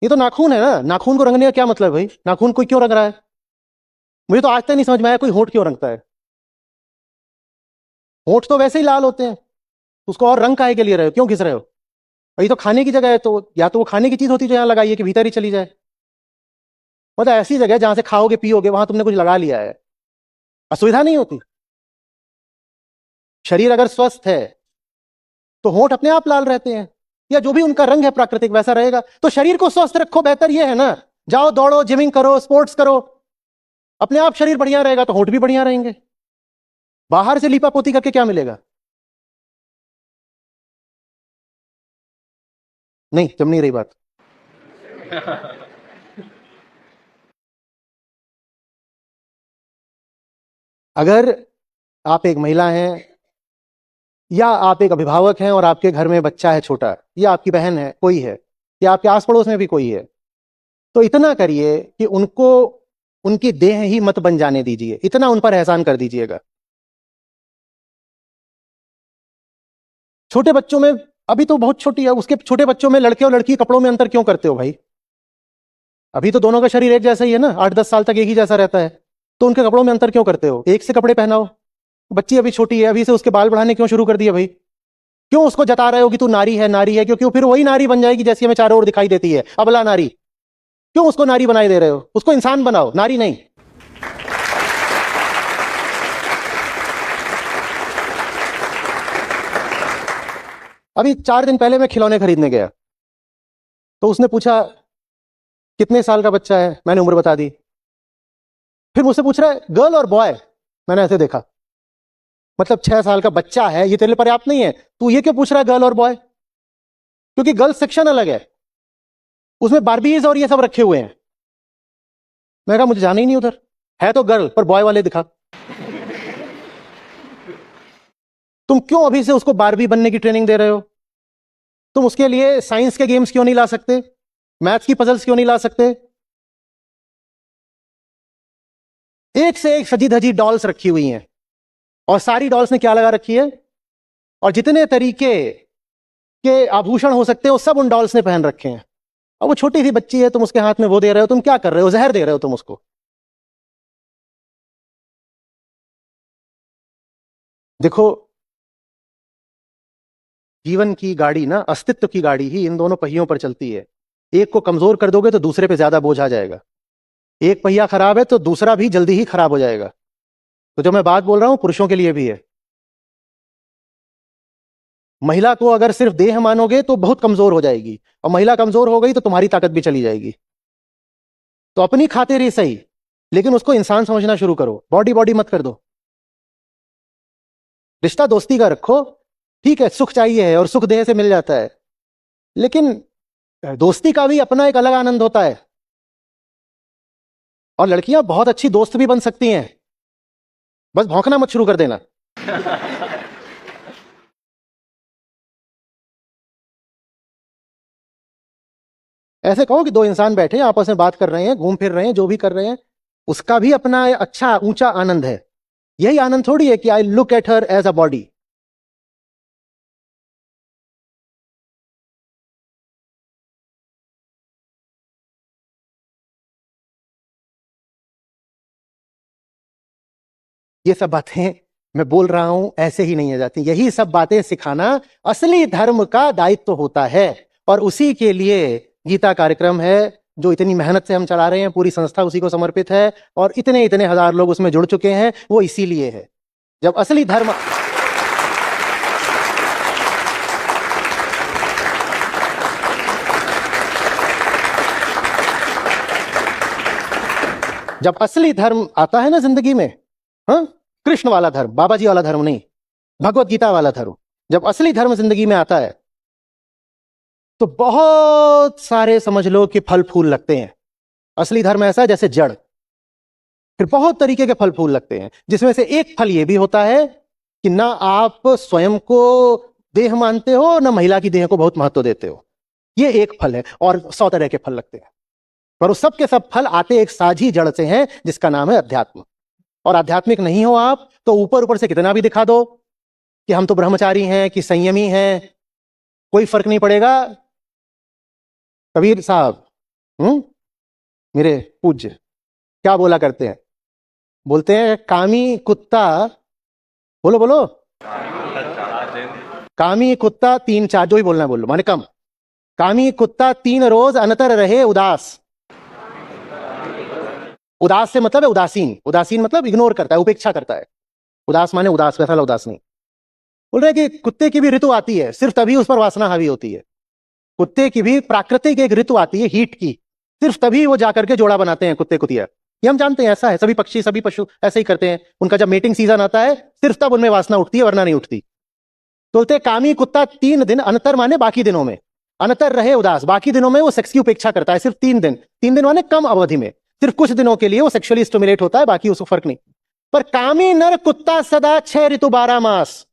तो नाखून है ना, नाखून को रंगने का क्या मतलब है भाई? नाखून कोई क्यों रंग रहा है? मुझे तो आज तक नहीं समझ में आया कोई होंठ क्यों रंगता है। होंठ तो वैसे ही लाल होते हैं, उसको और रंग काहे के लिए रहे हो, क्यों घिस रहे हो? ये तो खाने की जगह है, तो या तो वो खाने की चीज होती है जो यहां लगाइए कि भीतर ही चली जाए। मतलब ऐसी जगह जहां से खाओगे पियोगे वहां तुमने कुछ लगा लिया है, असुविधा नहीं होती। शरीर अगर स्वस्थ है तो होंठ अपने आप लाल रहते हैं, या जो भी उनका रंग है प्राकृतिक वैसा रहेगा। तो शरीर को स्वस्थ रखो, बेहतर यह है ना, जाओ दौड़ो, जिमिंग करो, स्पोर्ट्स करो, अपने आप शरीर बढ़िया रहेगा तो होंठ भी बढ़िया रहेंगे। बाहर से लीपा पोती करके क्या मिलेगा? नहीं, जम नहीं रही बात। अगर आप एक महिला हैं या आप एक अभिभावक हैं और आपके घर में बच्चा है छोटा, या आपकी बहन है, कोई है, या आपके आस पड़ोस में भी कोई है, तो इतना करिए कि उनको उनकी देह ही मत बन जाने दीजिए, इतना उन पर एहसान कर दीजिएगा। छोटे बच्चों में, अभी तो बहुत छोटी है, उसके छोटे बच्चों में लड़के और लड़की कपड़ों में अंतर क्यों करते हो भाई? अभी तो दोनों का शरीर एक जैसा ही है ना, 8-10 साल तक एक ही जैसा रहता है, तो उनके कपड़ों में अंतर क्यों करते हो? एक से कपड़े पहनाओ। बच्ची अभी छोटी है, अभी से उसके बाल बढ़ाने क्यों शुरू कर दिए भाई? क्यों उसको जता रहे हो कि तू नारी है, नारी है? क्योंकि फिर वही नारी बन जाएगी जैसी हमें चारों ओर दिखाई देती है, अबला नारी। क्यों उसको नारी बनाए दे रहे हो? उसको इंसान बनाओ, नारी नहीं। अभी 4 दिन पहले मैं खिलौने खरीदने गया, तो उसने पूछा कितने साल का बच्चा है, मैंने उम्र बता दी। फिर मुझसे पूछ रहा है गर्ल और बॉय, मैंने ऐसे देखा, मतलब 6 साल का बच्चा है, ये तेरे लिए पर्याप्त नहीं है? तू ये क्यों पूछ रहा है गर्ल और बॉय? क्योंकि गर्ल सेक्शन अलग है, उसमें बारबीज और ये सब रखे हुए हैं। मैं कहा मुझे जाना ही नहीं उधर, है तो गर्ल पर बॉय वाले दिखा। तुम क्यों अभी से उसको बारबी बनने की ट्रेनिंग दे रहे हो? तुम उसके लिए साइंस के गेम्स क्यों नहीं ला सकते? मैथ्स की पजल्स क्यों नहीं ला सकते? एक से एक सजी धजी डॉल्स रखी हुई हैं, और सारी डॉल्स ने क्या लगा रखी है? और जितने तरीके के आभूषण हो सकते हैं वो सब उन डॉल्स ने पहन रखे हैं। और वो छोटी सी बच्ची है, तुम उसके हाथ में वो दे रहे हो, तुम क्या कर रहे हो? जहर दे रहे हो तुम उसको। देखो, जीवन की गाड़ी ना, अस्तित्व की गाड़ी ही इन दोनों पहियों पर चलती है। एक को कमजोर कर दोगे तो दूसरे पे ज्यादा बोझ आ जाएगा। एक पहिया खराब है तो दूसरा भी जल्दी ही खराब हो जाएगा। तो जो मैं बात बोल रहा हूं पुरुषों के लिए भी है। महिला को अगर सिर्फ देह मानोगे तो बहुत कमजोर हो जाएगी, और महिला कमजोर हो गई तो तुम्हारी ताकत भी चली जाएगी। तो अपनी खातिर ही सही, लेकिन उसको इंसान समझना शुरू करो, बॉडी बॉडी मत कर दो। रिश्ता दोस्ती का रखो, ठीक है, सुख चाहिए है और सुख देह से मिल जाता है, लेकिन दोस्ती का भी अपना एक अलग आनंद होता है। और लड़कियां बहुत अच्छी दोस्त भी बन सकती हैं, बस भौंकना मत शुरू कर देना। ऐसे कहो कि दो इंसान बैठे हैं, आपस में बात कर रहे हैं, घूम फिर रहे हैं, जो भी कर रहे हैं, उसका भी अपना अच्छा ऊंचा आनंद है। यही आनंद थोड़ी है कि I look at her as a body. ये सब बातें मैं बोल रहा हूं ऐसे ही नहीं आ जाती, यही सब बातें सिखाना असली धर्म का दायित्व होता है। और उसी के लिए गीता कार्यक्रम है, जो इतनी मेहनत से हम चला रहे हैं, पूरी संस्था उसी को समर्पित है, और इतने इतने हजार लोग उसमें जुड़ चुके हैं, वो इसीलिए है। जब असली धर्म जब असली धर्म आता है ना जिंदगी में, हाँ, कृष्ण वाला धर्म, बाबा जी वाला धर्म नहीं, भगवत गीता वाला धर्म, जब असली धर्म जिंदगी में आता है तो बहुत सारे समझ लो कि फल फूल लगते हैं। असली धर्म ऐसा है जैसे जड़, फिर बहुत तरीके के फल फूल लगते हैं, जिसमें से एक फल ये भी होता है कि ना आप स्वयं को देह मानते हो, ना महिला की देह को बहुत महत्व देते हो। ये एक फल है, और 100 तरह के फल लगते हैं, पर उस सब के सब फल आते एक साझी जड़ से हैं, जिसका नाम है अध्यात्म। और आध्यात्मिक नहीं हो आप तो ऊपर ऊपर से कितना भी दिखा दो कि हम तो ब्रह्मचारी हैं, कि संयमी हैं, कोई फर्क नहीं पड़ेगा। कबीर साहब, मेरे पूज्य, क्या बोला करते हैं? बोलते हैं कामी कुत्ता, बोलो बोलो, कामी कुत्ता 3-4, जो ही बोलना है बोलो, माने कम। कामी कुत्ता 3 रोज अनतर रहे उदास। उदास से मतलब है उदासीन, उदासीन मतलब इग्नोर करता है, उपेक्षा करता है। उदास माने उदास, वैसा उदास नहीं। बोल रहे कि कुत्ते की भी ऋतु आती है, सिर्फ तभी उस पर वासना हावी होती है। कुत्ते की भी प्राकृतिक एक ऋतु आती है हीट की, सिर्फ तभी वो जाकर के जोड़ा बनाते हैं कुत्ते कुतिया। ये हम जानते हैं, ऐसा है, सभी पक्षी सभी पशु ऐसे ही करते हैं। उनका जब मेटिंग सीजन आता है सिर्फ तब उनमें वासना उठती है, वरना नहीं उठती। तो बोलते कामी कुत्ता 3 दिन, अनतर माने बाकी दिनों में, अनतर रहे उदास, बाकी दिनों में वो सेक्स की उपेक्षा करता है, सिर्फ 3 दिन। 3 दिन माने कम अवधि में, सिर्फ कुछ दिनों के लिए वो सेक्सुअली स्टिमुलेट होता है, बाकी उसको फर्क नहीं। पर कामी नर कुत्ता सदा 6 ऋतु 12 मास।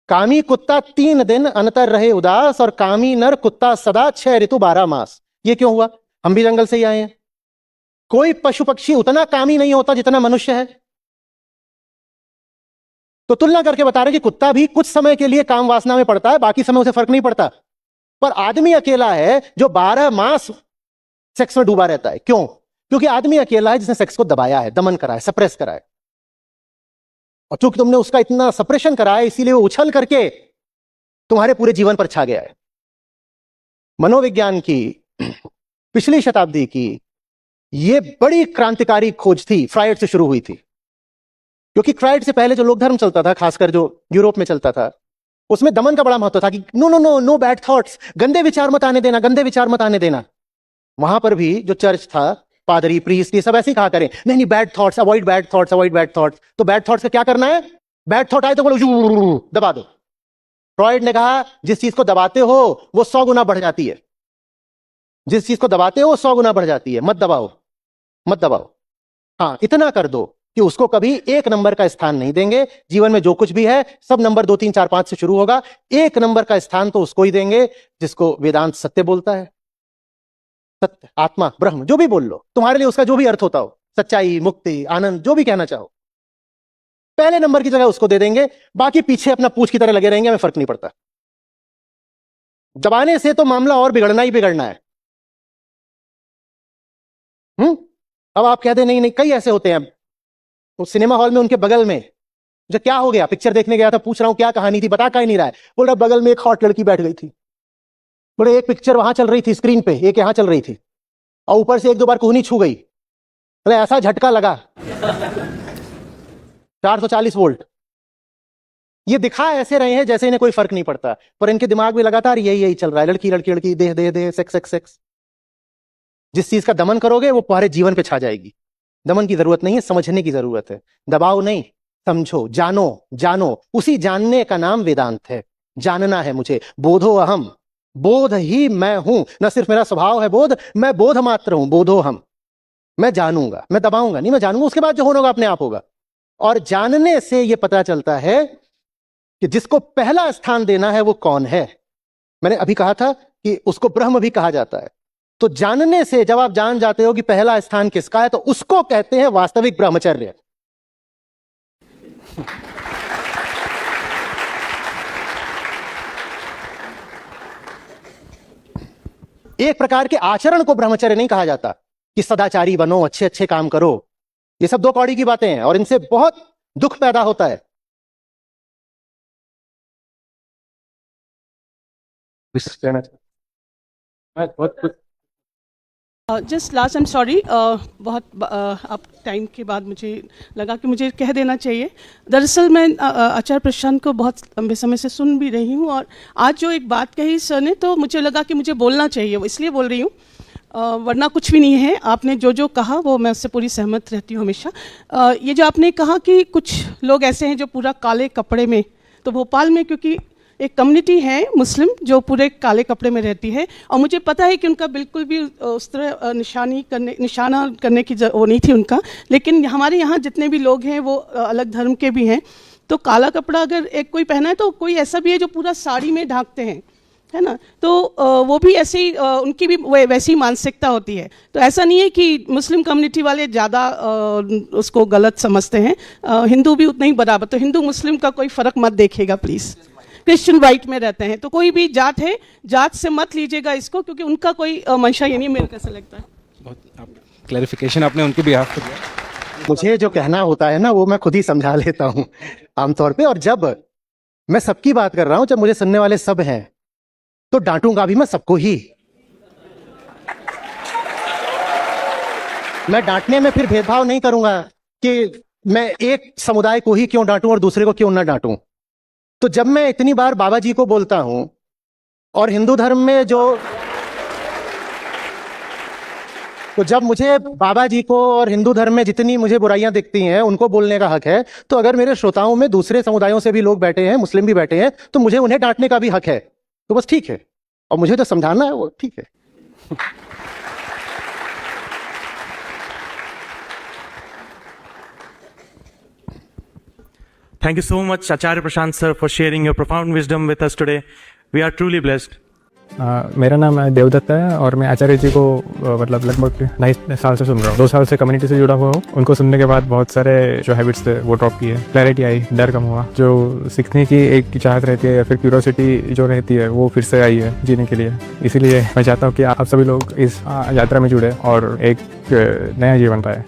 कामी कुत्ता 3 दिन अनतर रहे उदास, और कामी नर कुत्ता सदा 6 ऋतु 12 मास। ये क्यों हुआ? हम भी जंगल से ही आए हैं। कोई पशु पक्षी उतना कामी नहीं होता जितना मनुष्य है। तो तुलना करके बता रहे कि कुत्ता भी कुछ समय के लिए काम वासना में पड़ता है, बाकी समय उसे फर्क नहीं पड़ता। पर आदमी अकेला है जो 12 मास सेक्स में डूबा रहता है। क्यों? क्योंकि आदमी अकेला है जिसने सेक्स को दबाया है, दमन करा है, सप्रेस करा है। और चूंकि तुमने उसका इतना सप्रेशन करा है, इसीलिए वो उछल करके तुम्हारे पूरे जीवन पर छा गया है। मनोविज्ञान की पिछली शताब्दी की यह बड़ी क्रांतिकारी खोज थी, फ्रायड से शुरू हुई थी। क्योंकि फ्रायड से पहले जो लोक धर्म चलता था, खासकर जो यूरोप में चलता था, उसमें दमन का बड़ा महत्व था कि no no no no bad thoughts, गंदे विचार मत आने देना, गंदे विचार मत आने देना। वहां पर भी जो चर्च था, पादरी प्रीस्ट, ये सब ऐसे ही कहा करें, नहीं नहीं bad thoughts, avoid bad thoughts, avoid bad thoughts. तो बैड थॉट्स का क्या करना है? बैड थॉट आए तो बोलो दबा दो। फ्रायड ने कहा जिस चीज को दबाते हो वो 100 गुना बढ़ जाती है, जिस चीज को दबाते हो वो 100 गुना बढ़ जाती है, मत दबाओ, मत दबाओ। हाँ, इतना कर दो कि उसको कभी 1 नंबर का स्थान नहीं देंगे। जीवन में जो कुछ भी है सब नंबर 2 3 4 5 से शुरू होगा। 1 नंबर का स्थान तो उसको ही देंगे जिसको वेदांत सत्य बोलता है। सत्य, आत्मा, ब्रह्म, जो भी बोल लो, तुम्हारे लिए उसका जो भी अर्थ होता हो, सच्चाई, मुक्ति, आनंद, जो भी कहना चाहो, पहले नंबर की जगह उसको दे देंगे। बाकी पीछे अपना पूछ की तरह लगे रहेंगे, हमें फर्क नहीं पड़ता। दबाने से तो मामला और बिगड़ना ही बिगड़ना है। अब आप कहते नहीं नहीं, कई ऐसे होते हैं। उस सिनेमा हॉल में उनके बगल में, जो क्या हो गया, पिक्चर देखने गया था, पूछ रहा हूं क्या कहानी थी, बता का ही नहीं रहा है। बोल रहा बगल में एक हॉट लड़की बैठ गई थी। बोले एक पिक्चर वहां चल रही थी स्क्रीन पे, एक यहां चल रही थी, और ऊपर से 1-2 बार कोहनी छू गई। बोले ऐसा झटका लगा 440 वोल्ट। ये दिखा ऐसे रहे हैं जैसे इन्हें कोई फर्क नहीं पड़ता, पर इनके दिमाग में लगातार यही यही चल रहा है, लड़की लड़की लड़की, देह देह देह, सेक्स सेक्स सेक्स। जिस चीज का दमन करोगे वो तुम्हारे जीवन पे छा जाएगी। दमन की जरूरत नहीं है, समझने की जरूरत है। दबाओ नहीं, समझो, जानो, जानो। उसी जानने का नाम वेदांत है। जानना है मुझे, बोधो अहम, बोध ही मैं हूं। न सिर्फ मेरा स्वभाव है बोध, मैं बोध मात्र हूं, बोधो हम। मैं जानूंगा, मैं दबाऊंगा नहीं, मैं जानूंगा, उसके बाद जो होना होगा अपने आप होगा। और जानने से यह पता चलता है कि जिसको पहला स्थान देना है वो कौन है। मैंने अभी कहा था कि उसको ब्रह्म भी कहा जाता है। तो जानने से जब आप जान जाते हो कि पहला स्थान किसका है, तो उसको कहते हैं वास्तविक ब्रह्मचर्य। एक प्रकार के आचरण को ब्रह्मचर्य नहीं कहा जाता कि सदाचारी बनो, अच्छे अच्छे काम करो। ये सब 2 कौड़ी की बातें हैं और इनसे बहुत दुख पैदा होता है। Just last, I am sorry, बहुत आप टाइम के बाद मुझे लगा कि मुझे कह देना चाहिए। दरअसल मैं आचार्य प्रशांत को बहुत लंबे समय से सुन भी रही हूँ, और आज जो एक बात कही सर ने, तो मुझे लगा कि मुझे बोलना चाहिए, वो इसलिए बोल रही हूँ, वरना कुछ भी नहीं है। आपने जो जो कहा वो मैं उससे पूरी सहमत रहती हूँ हमेशा। ये जो आपने कहा कि कुछ लोग ऐसे हैं जो पूरा काले कपड़े में, तो भोपाल में क्योंकि एक कम्युनिटी है मुस्लिम जो पूरे काले कपड़े में रहती है, और मुझे पता है कि उनका बिल्कुल भी उस तरह निशाना करने की वो नहीं थी उनका। लेकिन हमारे यहाँ जितने भी लोग हैं वो अलग धर्म के भी हैं, तो काला कपड़ा अगर एक कोई पहना है, तो कोई ऐसा भी है जो पूरा साड़ी में ढांकते हैं, है ना। तो वो भी ऐसे ही उनकी भी वैसी मानसिकता होती है। तो ऐसा नहीं है कि मुस्लिम कम्युनिटी वाले ज़्यादा उसको गलत समझते हैं, हिंदू भी उतना ही बराबर। तो हिंदू मुस्लिम का कोई फ़र्क मत देखिएगा प्लीज़। क्रिश्चियन वाइट में रहते हैं, तो कोई भी जात है, जात से मत लीजिएगा इसको, क्योंकि उनका कोई मंशा ये नहीं, मेरे कैसे लगता है। बहुत क्लैरिफिकेशन आपने उनके बिहाफ पर दिया। मुझे जो कहना होता है ना, वो मैं खुद ही समझा लेता हूं आमतौर पे। और जब मैं सबकी बात कर रहा हूं, जब मुझे सुनने वाले सब हैं, तो डांटूंगा भी मैं सबको ही। मैं डांटने में फिर भेदभाव नहीं करूंगा कि मैं एक समुदाय को ही क्यों डांटूं और दूसरे को क्यों ना डांटूं। तो जब मैं इतनी बार बाबा जी को बोलता हूं, और हिंदू धर्म में जो तो जब मुझे बाबा जी को और हिंदू धर्म में जितनी मुझे बुराइयां दिखती हैं उनको बोलने का हक है, तो अगर मेरे श्रोताओं में दूसरे समुदायों से भी लोग बैठे हैं, मुस्लिम भी बैठे हैं, तो मुझे उन्हें डांटने का भी हक है। तो बस ठीक है, और मुझे तो समझाना है वो ठीक है। Thank you so much, Acharya Prashant sir, for sharing your profound wisdom with us today. We are truly blessed. मेरा नाम देवदत्त है और मैं आचार्य जी को मतलब लगभग 2.5 साल से सुन रहा हूँ। 2 साल से कम्युनिटी से जुड़ा हुआ हूँ। उनको सुनने के बाद बहुत सारे जो हैबिट्स थे वो ड्रॉप किए, क्लैरिटी आई, डर कम हुआ, जो सीखने की एक चाहत रहती है या फिर क्यूरियोसिटी जो रहती है वो फिर से आई है जीने के लिए। इसीलिए मैं चाहता हूँ कि आप सभी लोग इस यात्रा में जुड़े और एक नया जीवन पाए।